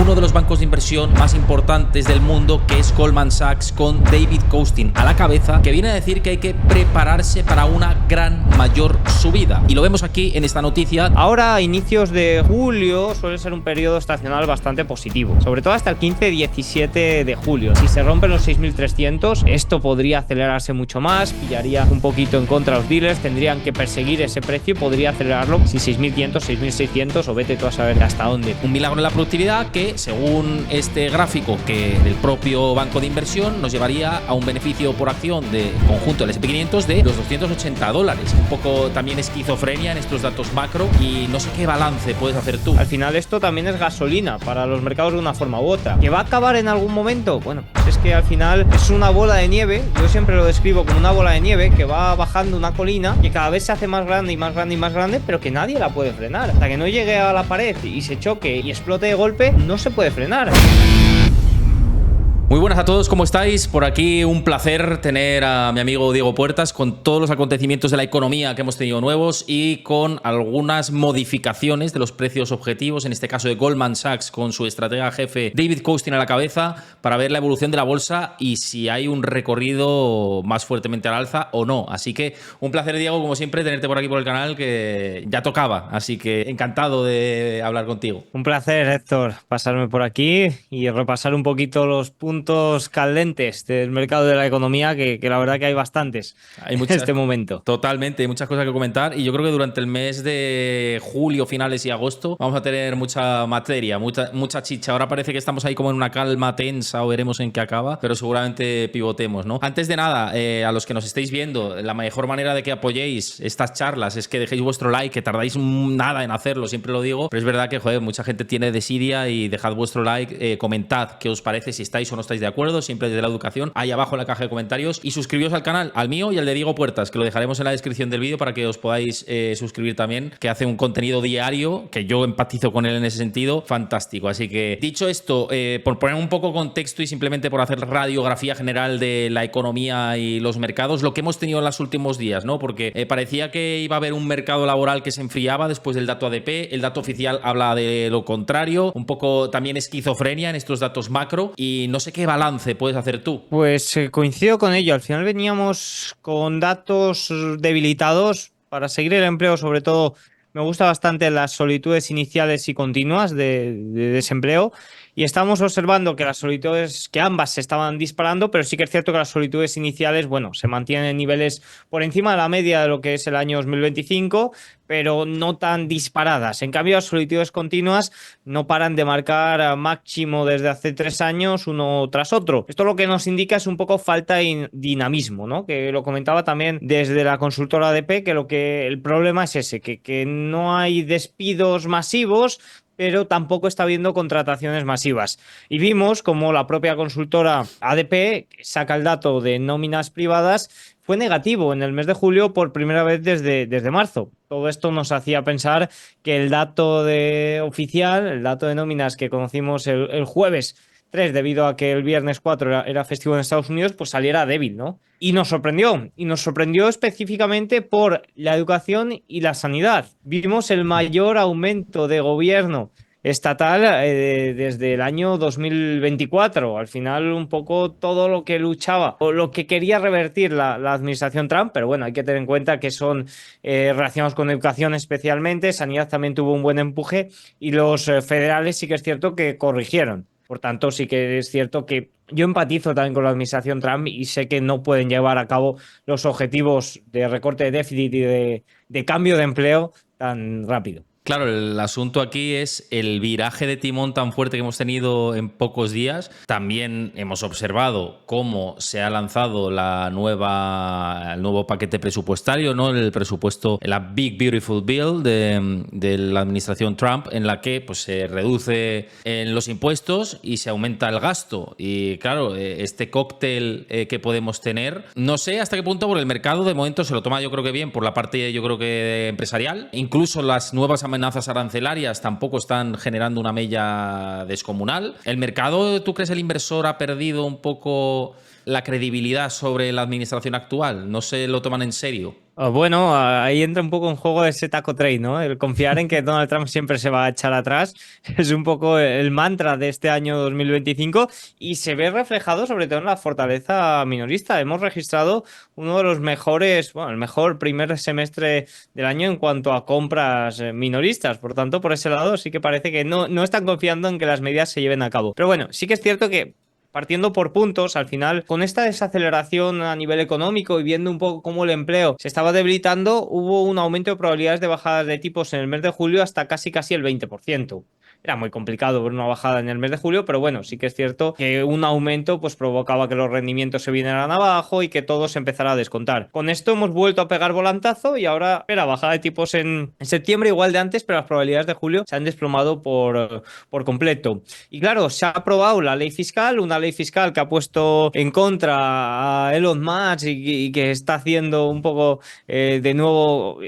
uno de los bancos de inversión más importantes del mundo, que es Goldman Sachs, con David Kostin a la cabeza, que viene a decir que hay que prepararse para una gran mayor subida. Y lo vemos aquí en esta noticia. Ahora, a inicios de julio, suele ser un periodo estacional bastante positivo, sobre todo hasta el 15-17 de julio. Si se rompen los 6.300, esto podría acelerarse mucho más, pillaría un poquito en contra a los dealers, tendrían que perseguir ese precio y podría acelerarlo si 6.500, 6.600 o vete tú a saber hasta dónde. Un milagro en la productividad que, según este gráfico que el propio banco de inversión, nos llevaría a un beneficio por acción de conjunto del S&P 500 de los $280. Un poco también esquizofrenia en estos datos macro y no sé qué balance puedes hacer tú. Al final esto también es gasolina para los mercados de una forma u otra. ¿Que va a acabar en algún momento? Bueno, pues es que al final es una bola de nieve. Yo siempre lo describo como una bola de nieve que va bajando una colina que cada vez se hace más grande y más grande y más grande, pero que nadie la puede frenar. Hasta que no llegue a la pared y se choque y explote de golpe, no se puede frenar. Muy buenas a todos, ¿cómo estáis? Por aquí un placer tener a mi amigo Diego Puertas con todos los acontecimientos de la economía que hemos tenido nuevos y con algunas modificaciones de los precios objetivos, en este caso de Goldman Sachs con su estratega jefe David Kostin a la cabeza, para ver la evolución de la bolsa y si hay un recorrido más fuertemente al alza o no. Así que un placer, Diego, como siempre, tenerte por aquí por el canal, que ya tocaba, así que encantado de hablar contigo. Un placer, Héctor, pasarme por aquí y repasar un poquito los puntos caldentes del mercado de la economía, que la verdad que hay bastantes en este momento. Totalmente, hay muchas cosas que comentar y yo creo que durante el mes de julio, finales y agosto vamos a tener mucha materia, mucha chicha. Ahora parece que estamos ahí como en una calma tensa o veremos en qué acaba, pero seguramente pivotemos, ¿no? Antes de nada, a los que nos estéis viendo, la mejor manera de que apoyéis estas charlas es que dejéis vuestro like, que tardáis nada en hacerlo, siempre lo digo, pero es verdad que, joder, mucha gente tiene desidia y dejad vuestro like, comentad qué os parece, si estáis o no estáis de acuerdo, siempre desde la educación, ahí abajo en la caja de comentarios, y suscribiros al canal, al mío y al de Diego Puertas, que lo dejaremos en la descripción del vídeo para que os podáis suscribir también, que hace un contenido diario, que yo empatizo con él en ese sentido, fantástico. Así que, dicho esto, por poner un poco contexto y simplemente por hacer radiografía general de la economía y los mercados, lo que hemos tenido en los últimos días, ¿no? Porque parecía que iba a haber un mercado laboral que se enfriaba después del dato ADP, el dato oficial habla de lo contrario, un poco también esquizofrenia en estos datos macro, y no sé qué balance puedes hacer tú. Pues coincido con ello. Al final veníamos con datos debilitados. Para seguir el empleo, sobre todo, me gusta bastante las solicitudes iniciales y continuas de desempleo. Y estamos observando que las solicitudes, que ambas se estaban disparando, pero sí que es cierto que las solicitudes iniciales, bueno, se mantienen en niveles por encima de la media de lo que es el año 2025, pero no tan disparadas. En cambio, las solicitudes continuas no paran de marcar máximo desde hace 3 años, uno tras otro. Esto lo que nos indica es un poco falta de dinamismo, ¿no? Que lo comentaba también desde la consultora ADP, que el problema es ese, que no hay despidos masivos, pero tampoco está habiendo contrataciones masivas. Y vimos como la propia consultora ADP saca el dato de nóminas privadas, fue negativo en el mes de julio por primera vez desde marzo. Todo esto nos hacía pensar que el dato oficial, el dato de nóminas que conocimos el jueves 3, debido a que el viernes 4 era festivo en Estados Unidos, pues saliera débil, ¿no? Y nos sorprendió específicamente por la educación y la sanidad. Vimos el mayor aumento de gobierno estatal desde el año 2024. Al final, un poco todo lo que luchaba o lo que quería revertir la administración Trump, pero bueno, hay que tener en cuenta que son relacionados con educación especialmente, sanidad también tuvo un buen empuje y los federales sí que es cierto que corrigieron. Por tanto, sí que es cierto que yo empatizo también con la administración Trump y sé que no pueden llevar a cabo los objetivos de recorte de déficit y de cambio de empleo tan rápido. Claro, el asunto aquí es el viraje de timón tan fuerte que hemos tenido en pocos días. También hemos observado cómo se ha lanzado el nuevo paquete presupuestario, ¿no? El presupuesto, la Big Beautiful Bill de la administración Trump, en la que pues, se reduce en los impuestos y se aumenta el gasto. Y claro, este cóctel que podemos tener, no sé hasta qué punto por el mercado de momento se lo toma yo creo que bien por la parte yo creo que empresarial. Incluso las nuevas amenazas arancelarias tampoco están generando una mella descomunal. ¿El mercado, tú crees, el inversor ha perdido un poco la credibilidad sobre la administración actual? ¿No se lo toman en serio? Bueno, ahí entra un poco en juego ese taco trade, ¿no? El confiar en que Donald Trump siempre se va a echar atrás es un poco el mantra de este año 2025 y se ve reflejado sobre todo en la fortaleza minorista. Hemos registrado uno de los mejores, bueno, el mejor primer semestre del año en cuanto a compras minoristas. Por tanto, por ese lado sí que parece que no están confiando en que las medidas se lleven a cabo. Pero bueno, sí que es cierto que partiendo por puntos, al final, con esta desaceleración a nivel económico y viendo un poco cómo el empleo se estaba debilitando, hubo un aumento de probabilidades de bajadas de tipos en el mes de julio hasta casi el 20%. Era muy complicado ver una bajada en el mes de julio, pero bueno, sí que es cierto que un aumento pues provocaba que los rendimientos se vinieran abajo y que todo se empezara a descontar. Con esto hemos vuelto a pegar volantazo y ahora espera bajada de tipos en septiembre igual de antes, pero las probabilidades de julio se han desplomado por completo. Y claro, se ha aprobado la ley fiscal, una ley fiscal que ha puesto en contra a Elon Musk y que está haciendo un poco de nuevo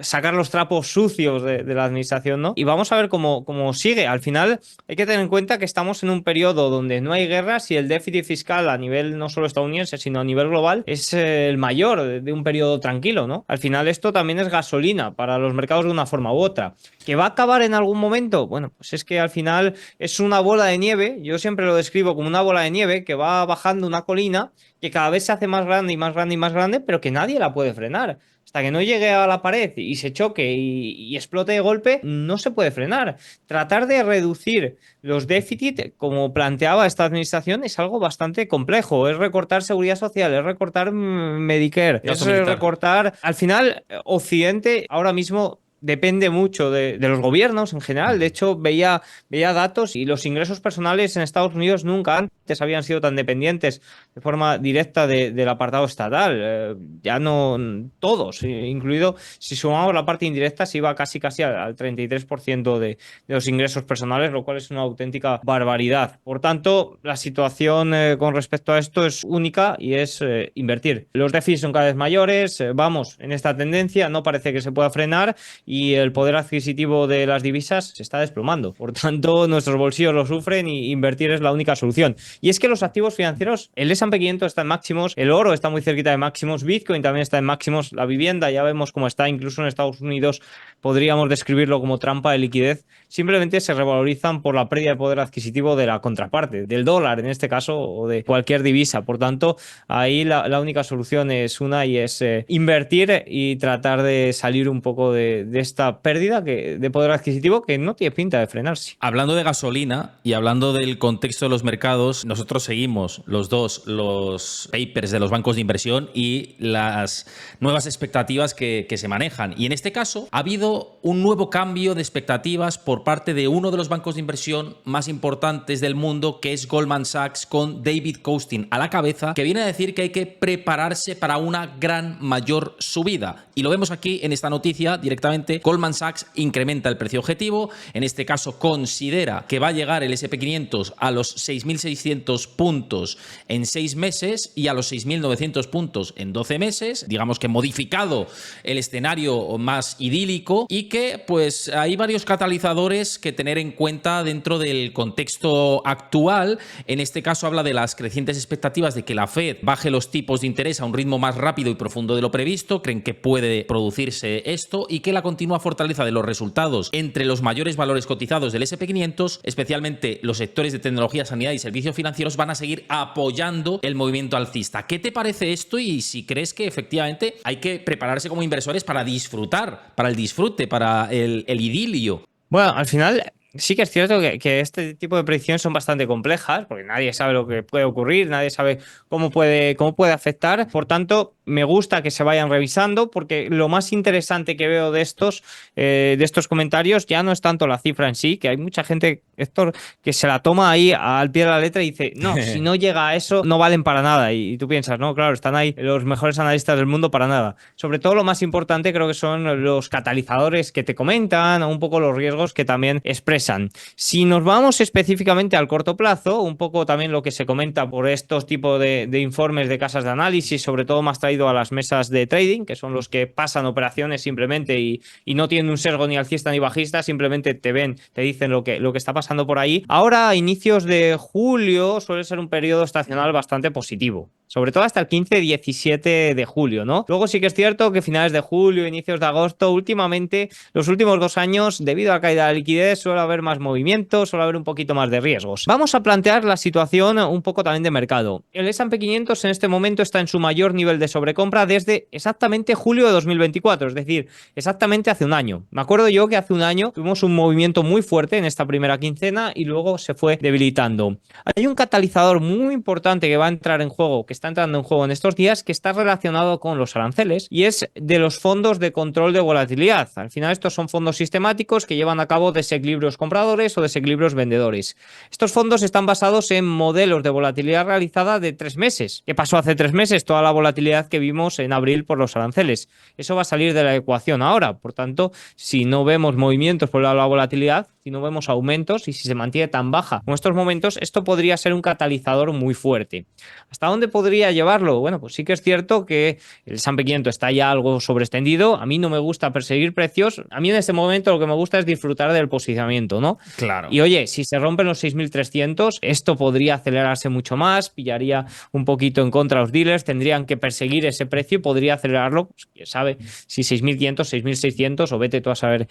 sacar los trapos sucios de la administración, ¿no? Y vamos a ver cómo sigue. Al final hay que tener en cuenta que estamos en un periodo donde no hay guerras y el déficit fiscal a nivel no solo estadounidense, sino a nivel global es el mayor de un periodo tranquilo, ¿no? Al final esto también es gasolina para los mercados de una forma u otra. ¿Que va a acabar en algún momento? Bueno, pues es que al final es una bola de nieve, yo siempre lo describo como una bola de nieve que va bajando una colina que cada vez se hace más grande y más grande y más grande, pero que nadie la puede frenar. Hasta que no llegue a la pared y se choque y explote de golpe, no se puede frenar. Tratar de reducir los déficits, como planteaba esta administración, es algo bastante complejo. Es recortar seguridad social, es recortar Medicare, es Gasto militar. recortar... Al final, Occidente ahora mismo depende mucho de los gobiernos en general. De hecho, veía datos y los ingresos personales en Estados Unidos nunca antes habían sido tan dependientes de forma directa del apartado estatal. Ya no todos, incluido si sumamos la parte indirecta, se iba casi al 33% de los ingresos personales, lo cual es una auténtica barbaridad. Por tanto, la situación con respecto a esto es única y es invertir. Los déficits son cada vez mayores, vamos en esta tendencia, no parece que se pueda frenar y el poder adquisitivo de las divisas se está desplomando. Por tanto, nuestros bolsillos lo sufren y invertir es la única solución. Y es que los activos financieros, el S&P 500 está en máximos, el oro está muy cerquita de máximos, Bitcoin también está en máximos, la vivienda ya vemos cómo está, incluso en Estados Unidos podríamos describirlo como trampa de liquidez, simplemente se revalorizan por la pérdida de poder adquisitivo de la contraparte, del dólar en este caso o de cualquier divisa. Por tanto, ahí la única solución es una y es invertir y tratar de salir un poco de esta pérdida de poder adquisitivo que no tiene pinta de frenarse. Hablando de gasolina y hablando del contexto de los mercados, nosotros seguimos los dos los papers de los bancos de inversión y las nuevas expectativas que se manejan. Y en este caso ha habido un nuevo cambio de expectativas por parte de uno de los bancos de inversión más importantes del mundo, que es Goldman Sachs, con David Kostin a la cabeza, que viene a decir que hay que prepararse para una gran mayor subida. Y lo vemos aquí en esta noticia directamente. Goldman Sachs incrementa el precio objetivo, en este caso considera que va a llegar el S&P 500 a los 6.600 puntos en 6 meses y a los 6.900 puntos en 12 meses, digamos que modificado el escenario más idílico, y que pues hay varios catalizadores que tener en cuenta dentro del contexto actual. En este caso habla de las crecientes expectativas de que la Fed baje los tipos de interés a un ritmo más rápido y profundo de lo previsto, creen que puede producirse esto, y que la continua fortaleza de los resultados entre los mayores valores cotizados del S&P 500, especialmente los sectores de tecnología, sanidad y servicios financieros, van a seguir apoyando el movimiento alcista. ¿Qué te parece esto y si crees que efectivamente hay que prepararse como inversores para disfrutar, para el disfrute, para el idilio? Bueno, al final sí que es cierto que este tipo de predicciones son bastante complejas, porque nadie sabe lo que puede ocurrir, nadie sabe cómo puede afectar. Por tanto, me gusta que se vayan revisando, porque lo más interesante que veo de estos comentarios ya no es tanto la cifra en sí, que hay mucha gente, Héctor, que se la toma ahí al pie de la letra y dice, no, si no llega a eso, no valen para nada. Y tú piensas, no, claro, están ahí los mejores analistas del mundo para nada. Sobre todo lo más importante creo que son los catalizadores que te comentan, o un poco los riesgos que también expresan. Si nos vamos específicamente al corto plazo, un poco también lo que se comenta por estos tipos de informes de casas de análisis, sobre todo más traído a las mesas de trading, que son los que pasan operaciones simplemente y no tienen un sesgo ni alcista ni bajista, simplemente te ven, te dicen lo que está pasando por ahí. Ahora, a inicios de julio, suele ser un periodo estacional bastante positivo. Sobre todo hasta el 15-17 de julio, ¿no? Luego sí que es cierto que finales de julio, inicios de agosto, últimamente, los últimos 2 años, debido a la caída de la liquidez, suele haber más movimientos, suele haber un poquito más de riesgos. Vamos a plantear la situación un poco también de mercado. El S&P 500 en este momento está en su mayor nivel de sobrecompra desde exactamente julio de 2024, es decir, exactamente hace un año. Me acuerdo yo que hace un año tuvimos un movimiento muy fuerte en esta primera quincena y luego se fue debilitando. Hay un catalizador muy importante que va a entrar en juego, que está entrando en juego en estos días, que está relacionado con los aranceles y es de los fondos de control de volatilidad. Al final estos son fondos sistemáticos que llevan a cabo desequilibrios compradores o desequilibrios vendedores. Estos fondos están basados en modelos de volatilidad realizada de 3 meses. ¿Qué pasó hace 3 meses? Toda la volatilidad que vimos en abril por los aranceles. Eso va a salir de la ecuación ahora. Por tanto, si no vemos movimientos por la volatilidad, si no vemos aumentos y si se mantiene tan baja en estos momentos, esto podría ser un catalizador muy fuerte. ¿Hasta dónde podría llevarlo? Bueno, pues sí que es cierto que el S&P 500 está ya algo sobreextendido. A mí no me gusta perseguir precios. A mí en este momento lo que me gusta es disfrutar del posicionamiento, ¿no? Claro. Y oye, si se rompen los 6.300, esto podría acelerarse mucho más, pillaría un poquito en contra a los dealers, tendrían que perseguir ese precio y podría acelerarlo, pues, quién sabe, si 6.500, 6.600 o vete tú a saber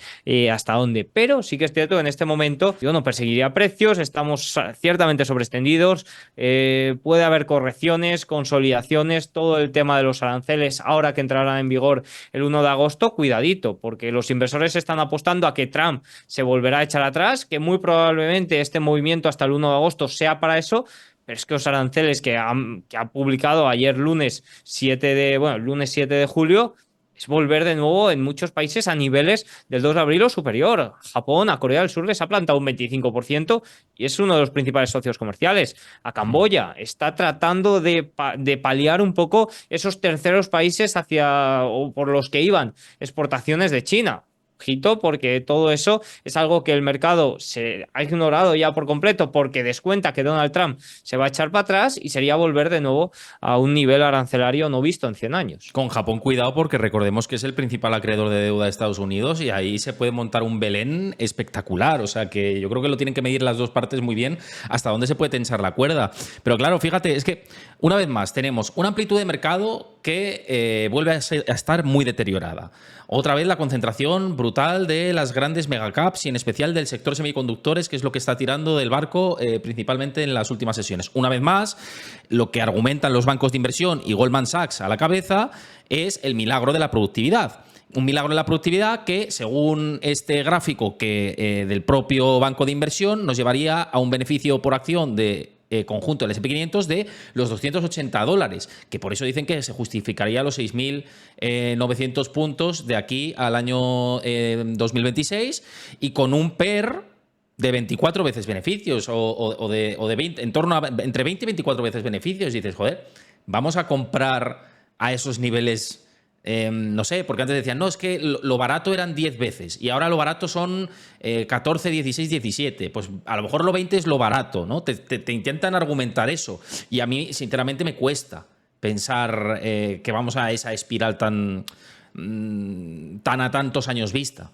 hasta dónde. Pero sí que es cierto que en este momento yo no perseguiría precios, estamos ciertamente sobreextendidos, puede haber correcciones, consolidaciones, todo el tema de los aranceles ahora que entrarán en vigor el 1 de agosto, cuidadito, porque los inversores están apostando a que Trump se volverá a echar atrás, que muy probablemente este movimiento hasta el 1 de agosto sea para eso. Pero es que los aranceles que ha publicado ayer lunes 7 de julio, es volver de nuevo en muchos países a niveles del 2 de abril o superior. Japón, a Corea del Sur les ha plantado un 25% y es uno de los principales socios comerciales. A Camboya está tratando de paliar un poco esos terceros países hacia o por los que iban exportaciones de China. Ojito, porque todo eso es algo que el mercado se ha ignorado ya por completo porque descuenta que Donald Trump se va a echar para atrás y sería volver de nuevo a un nivel arancelario no visto en 100 años. Con Japón, cuidado, porque recordemos que es el principal acreedor de deuda de Estados Unidos y ahí se puede montar un Belén espectacular. O sea que yo creo que lo tienen que medir las dos partes muy bien hasta dónde se puede tensar la cuerda. Pero claro, fíjate, es que una vez más tenemos una amplitud de mercado que vuelve a estar muy deteriorada. Otra vez la concentración brutal de las grandes megacaps y en especial del sector semiconductores, que es lo que está tirando del barco principalmente en las últimas sesiones. Una vez más, lo que argumentan los bancos de inversión y Goldman Sachs a la cabeza es el milagro de la productividad. Un milagro de la productividad que, según este gráfico del propio banco de inversión, nos llevaría a un beneficio por acción de conjunto del S&P 500 de los $280, que por eso dicen que se justificaría los 6.900 puntos de aquí al año 2026 y con un PER de 24 veces beneficios o de 20, en torno a entre 20 y 24 veces beneficios. Y dices, joder, vamos a comprar a esos niveles. No sé, porque antes decían, no, es que lo barato eran 10 veces y ahora lo barato son 14, 16, 17. Pues a lo mejor lo 20 es lo barato, ¿no? Te intentan argumentar eso. Y a mí, sinceramente, me cuesta pensar que vamos a esa espiral tan a tantos años vista.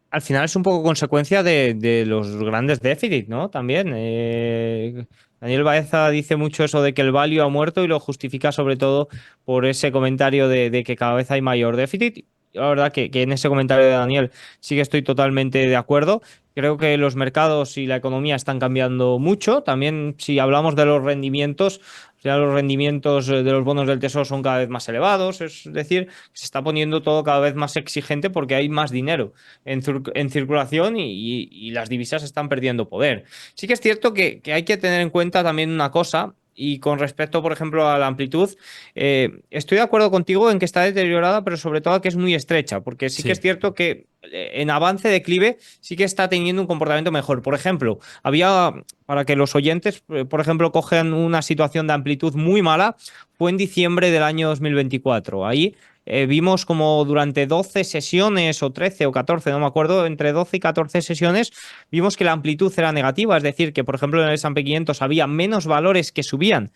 Al final es un poco consecuencia de los grandes déficits, ¿no? También. Daniel Baeza dice mucho eso de que el value ha muerto y lo justifica sobre todo por ese comentario de que cada vez hay mayor déficit. Yo la verdad que en ese comentario de Daniel sí que estoy totalmente de acuerdo. Creo que los mercados y la economía están cambiando mucho. También si hablamos de los rendimientos, ya los rendimientos de los bonos del Tesoro son cada vez más elevados, es decir, se está poniendo todo cada vez más exigente porque hay más dinero en circulación y las divisas están perdiendo poder. Sí que es cierto que hay que tener en cuenta también una cosa. Y con respecto, por ejemplo, a la amplitud, estoy de acuerdo contigo en que está deteriorada, pero sobre todo que es muy estrecha, porque sí que es cierto que en avance declive sí que está teniendo un comportamiento mejor. Por ejemplo, para que los oyentes, por ejemplo, cojan una situación de amplitud muy mala, fue en diciembre del año 2024. Ahí vimos como durante 12 sesiones o 13 o 14, no me acuerdo, entre 12 y 14 sesiones, vimos que la amplitud era negativa, es decir, que por ejemplo en el S&P 500 había menos valores que subían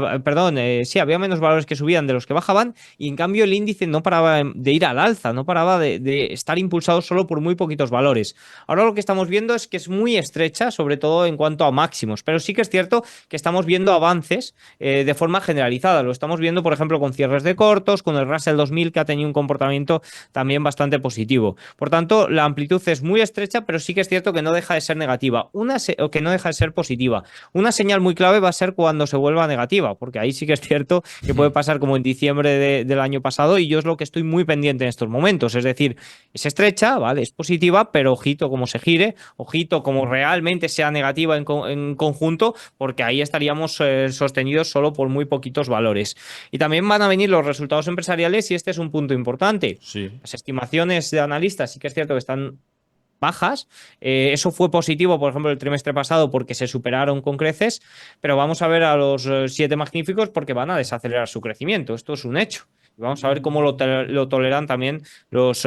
perdón, sí, había menos valores que subían de los que bajaban, y en cambio el índice no paraba de ir al alza, no paraba de estar impulsado solo por muy poquitos valores. Ahora lo que estamos viendo es que es muy estrecha, sobre todo en cuanto a máximos, pero sí que es cierto que estamos viendo avances de forma generalizada. Lo estamos viendo, por ejemplo, con cierres de cortos, con el Russell 2000, que ha tenido un comportamiento también bastante positivo. Por tanto, la amplitud es muy estrecha, pero sí que es cierto que no deja de ser negativa, o que no deja de ser positiva. Una señal muy clave va a ser cuando se vuelva negativa, porque ahí sí que es cierto que puede pasar como en diciembre del año pasado, y yo es lo que estoy muy pendiente en estos momentos. Es decir, es estrecha, ¿vale? Es positiva, pero ojito como se gire, ojito como realmente sea negativa en conjunto, porque ahí estaríamos sostenidos solo por muy poquitos valores. Y también van a venir los resultados empresariales, y este es un punto importante. Sí. Las estimaciones de analistas sí que es cierto que están bajas. Eso fue positivo, por ejemplo, el trimestre pasado porque se superaron con creces, pero vamos a ver a los siete magníficos porque van a desacelerar su crecimiento. Esto es un hecho. Vamos a ver cómo lo toleran también los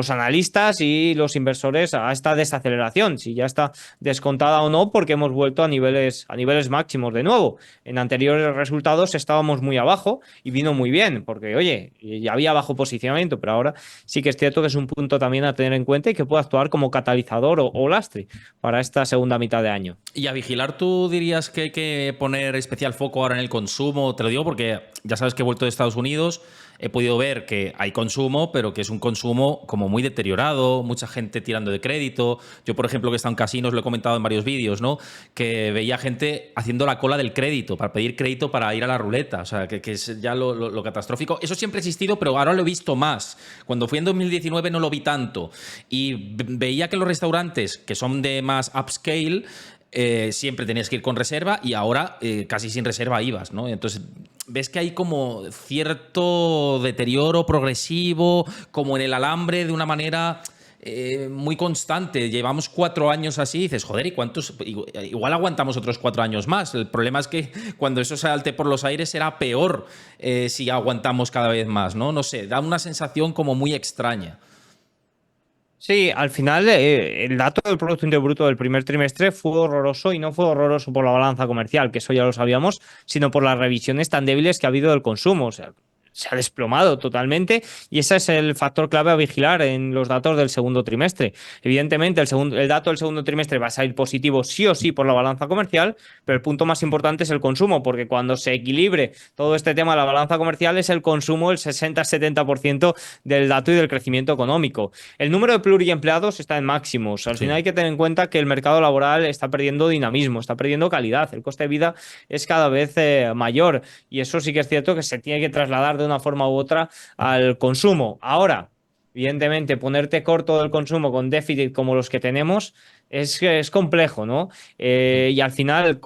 analistas y los inversores a esta desaceleración, si ya está descontada o no, porque hemos vuelto a niveles máximos de nuevo. En anteriores resultados estábamos muy abajo y vino muy bien, porque oye, ya había bajo posicionamiento, pero ahora sí que es cierto que es un punto también a tener en cuenta y que puede actuar como catalizador o lastre para esta segunda mitad de año. Y a vigilar, ¿tú dirías que hay que poner especial foco ahora en el consumo? Te lo digo porque ya sabes que he vuelto de Estados Unidos, he podido ver que hay consumo, pero que es un consumo como muy deteriorado, mucha gente tirando de crédito. Yo, por ejemplo, que he estado en casinos, lo he comentado en varios vídeos, ¿no? Que veía gente haciendo la cola del crédito, para pedir crédito para ir a la ruleta. O sea, que es ya lo catastrófico. Eso siempre ha existido, pero ahora lo he visto más. Cuando fui en 2019 no lo vi tanto. Y veía que los restaurantes, que son de más upscale, siempre tenías que ir con reserva, y ahora casi sin reserva ibas, ¿no? Entonces ves que hay como cierto deterioro progresivo, como en el alambre, de una manera muy constante. Llevamos 4 años así y dices, joder, ¿y cuántos? Igual aguantamos otros 4 años más. El problema es que cuando eso salte por los aires será peor si aguantamos cada vez más, ¿no? No sé, da una sensación como muy extraña. Sí, al final el dato del Producto Interior Bruto del primer trimestre fue horroroso, y no fue horroroso por la balanza comercial, que eso ya lo sabíamos, sino por las revisiones tan débiles que ha habido del consumo. O sea, se ha desplomado totalmente, y ese es el factor clave a vigilar en los datos del segundo trimestre. Evidentemente, el dato del segundo trimestre va a salir positivo sí o sí por la balanza comercial, pero el punto más importante es el consumo, porque cuando se equilibre todo este tema de la balanza comercial es el consumo el 60-70% del dato y del crecimiento económico. El número de pluriempleados está en máximos. Al Sí. final hay que tener en cuenta que el mercado laboral está perdiendo dinamismo, está perdiendo calidad. El coste de vida es cada vez mayor, y eso sí que es cierto que se tiene que trasladar de una forma u otra al consumo. Ahora, evidentemente, ponerte corto del consumo con déficit como los que tenemos es complejo, ¿no? Y al final,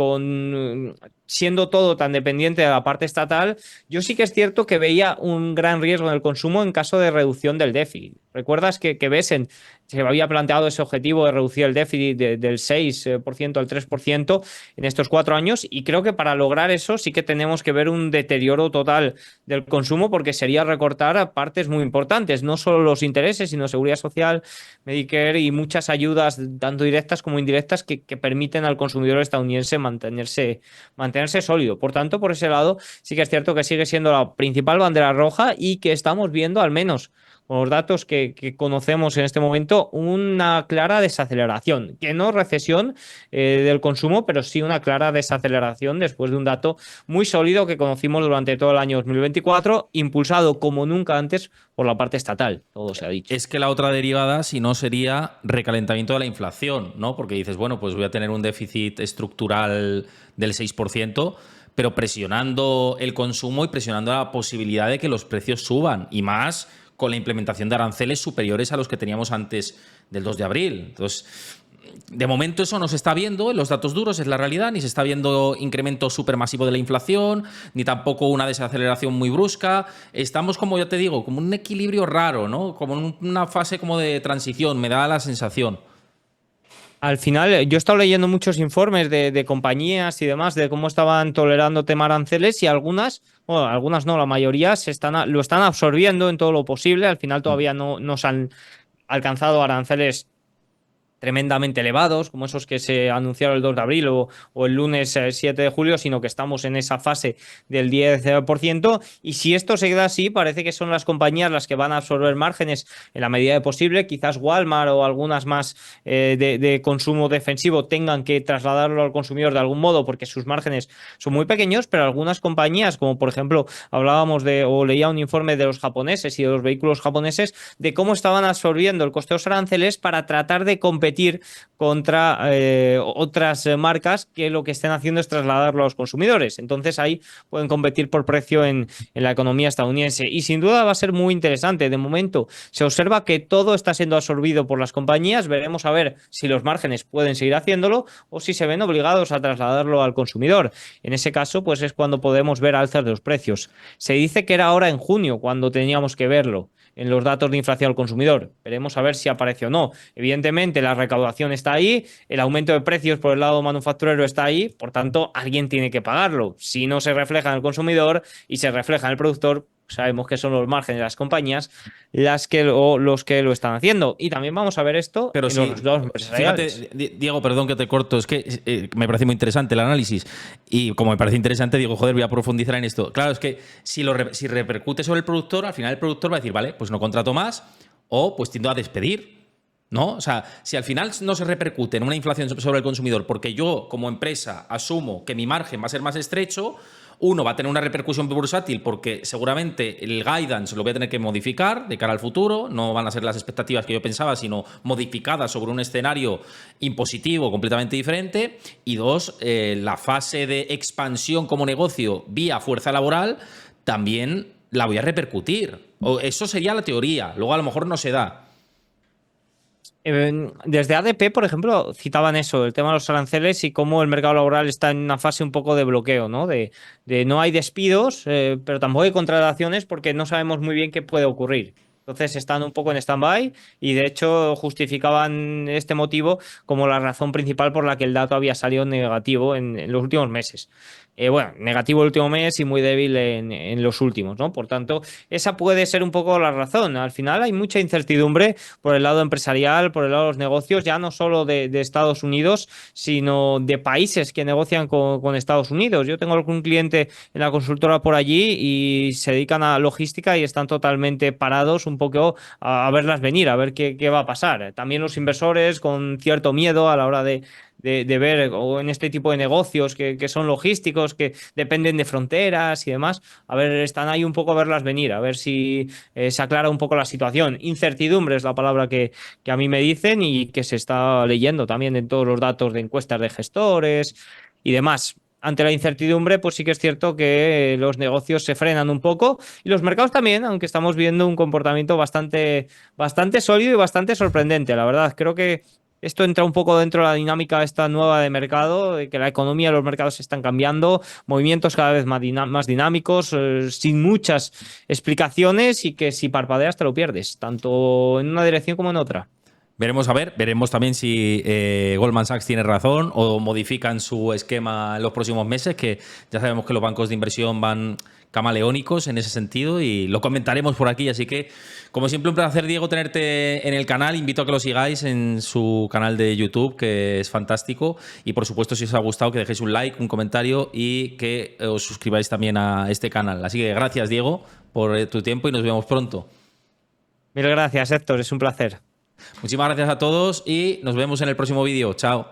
siendo todo tan dependiente de la parte estatal, yo sí que es cierto que veía un gran riesgo en el consumo en caso de reducción del déficit. ¿Recuerdas que Besen se había planteado ese objetivo de reducir el déficit del 6% al 3% en estos 4 años? Y creo que para lograr eso sí que tenemos que ver un deterioro total del consumo, porque sería recortar partes muy importantes, no solo los intereses, sino seguridad social, Medicare y muchas ayudas, tanto directas como indirectas, que permiten al consumidor estadounidense mantenerse sólido. Por tanto, por ese lado, sí que es cierto que sigue siendo la principal bandera roja, y que estamos viendo, al menos con los datos que conocemos en este momento, una clara desaceleración, que no recesión del consumo, pero sí una clara desaceleración después de un dato muy sólido que conocimos durante todo el año 2024, impulsado como nunca antes por la parte estatal, todo se ha dicho. Es que la otra derivada, si no, sería recalentamiento de la inflación, ¿no? Porque dices, bueno, pues voy a tener un déficit estructural del 6%, pero presionando el consumo y presionando la posibilidad de que los precios suban, y más con la implementación de aranceles superiores a los que teníamos antes del 2 de abril. Entonces, de momento eso no se está viendo en los datos duros, es la realidad, ni se está viendo incremento supermasivo de la inflación, ni tampoco una desaceleración muy brusca. Estamos, como ya te digo, como un equilibrio raro, ¿no? Como en una fase como de transición, me da la sensación. Al final, yo he estado leyendo muchos informes de compañías y demás de cómo estaban tolerando tema aranceles, y algunas, bueno, algunas no, la mayoría lo están absorbiendo en todo lo posible. Al final todavía no se han alcanzado aranceles tremendamente elevados, como esos que se anunciaron el 2 de abril o el lunes 7 de julio, sino que estamos en esa fase del 10%. Y si esto se queda así, parece que son las compañías las que van a absorber márgenes en la medida de posible. Quizás Walmart o algunas más de consumo defensivo tengan que trasladarlo al consumidor de algún modo porque sus márgenes son muy pequeños, pero algunas compañías, como por ejemplo hablábamos de o leía un informe de los japoneses y de los vehículos japoneses, de cómo estaban absorbiendo el coste de los aranceles para tratar de competir contra otras marcas que lo que estén haciendo es trasladarlo a los consumidores. Entonces ahí pueden competir por precio en la economía estadounidense. Y sin duda va a ser muy interesante. De momento se observa que todo está siendo absorbido por las compañías. Veremos a ver si los márgenes pueden seguir haciéndolo o si se ven obligados a trasladarlo al consumidor. En ese caso, pues es cuando podemos ver alzas de los precios. Se dice que era ahora en junio cuando teníamos que verlo en los datos de inflación al consumidor. Veremos a ver si aparece o no. Evidentemente, la recaudación está ahí, el aumento de precios por el lado manufacturero está ahí, por tanto, alguien tiene que pagarlo. Si no se refleja en el consumidor y se refleja en el productor, sabemos que son los márgenes de las compañías los que lo están haciendo. Y también vamos a ver esto Pero en sí, los dos empresariales. fíjate, Diego, perdón que te corto, es que me parece muy interesante el análisis. Y como me parece interesante, digo, joder, voy a profundizar en esto. Claro, es que si repercute sobre el productor, al final el productor va a decir, vale, pues no contrato más o pues tiendo a despedir. ¿No? O sea, si al final no se repercute en una inflación sobre el consumidor porque yo, como empresa, asumo que mi margen va a ser más estrecho, uno, va a tener una repercusión bursátil porque seguramente el guidance lo voy a tener que modificar de cara al futuro, no van a ser las expectativas que yo pensaba, sino modificadas sobre un escenario impositivo completamente diferente. Y dos, la fase de expansión como negocio vía fuerza laboral también la voy a repercutir. O eso sería la teoría, luego a lo mejor no se da. Desde ADP, por ejemplo, citaban eso, el tema de los aranceles y cómo el mercado laboral está en una fase un poco de bloqueo, ¿no? De no hay despidos, pero tampoco hay contrataciones porque no sabemos muy bien qué puede ocurrir. Entonces están un poco en stand-by y de hecho justificaban este motivo como la razón principal por la que el dato había salido negativo en los últimos meses. Bueno, negativo el último mes y muy débil en los últimos, ¿no? Por tanto, esa puede ser un poco la razón. Al final hay mucha incertidumbre por el lado empresarial, por el lado de los negocios, ya no solo de Estados Unidos, sino de países que negocian con Estados Unidos. Yo tengo algún cliente en la consultora por allí y se dedican a logística y están totalmente parados un poco a verlas venir, a ver qué va a pasar. También los inversores con cierto miedo a la hora de ver o en este tipo de negocios que son logísticos, que dependen de fronteras y demás. A ver, están ahí un poco a verlas venir, a ver si se aclara un poco la situación. Incertidumbre es la palabra que a mí me dicen y que se está leyendo también en todos los datos de encuestas de gestores y demás. Ante la incertidumbre, pues sí que es cierto que los negocios se frenan un poco y los mercados también, aunque estamos viendo un comportamiento bastante sólido y bastante sorprendente, la verdad. Creo que esto entra un poco dentro de la dinámica esta nueva de mercado, de que la economía y los mercados están cambiando, movimientos cada vez más dinámicos, sin muchas explicaciones y que si parpadeas te lo pierdes, tanto en una dirección como en otra. Veremos a ver, veremos también si Goldman Sachs tiene razón o modifican su esquema en los próximos meses, que ya sabemos que los bancos de inversión van camaleónicos en ese sentido y lo comentaremos por aquí. Así que, como siempre, un placer, Diego, tenerte en el canal. Invito a que lo sigáis en su canal de YouTube, que es fantástico. Y, por supuesto, si os ha gustado, que dejéis un like, un comentario y que os suscribáis también a este canal. Así que gracias, Diego, por tu tiempo y nos vemos pronto. Mil gracias, Héctor, es un placer. Muchísimas gracias a todos y nos vemos en el próximo vídeo. Chao.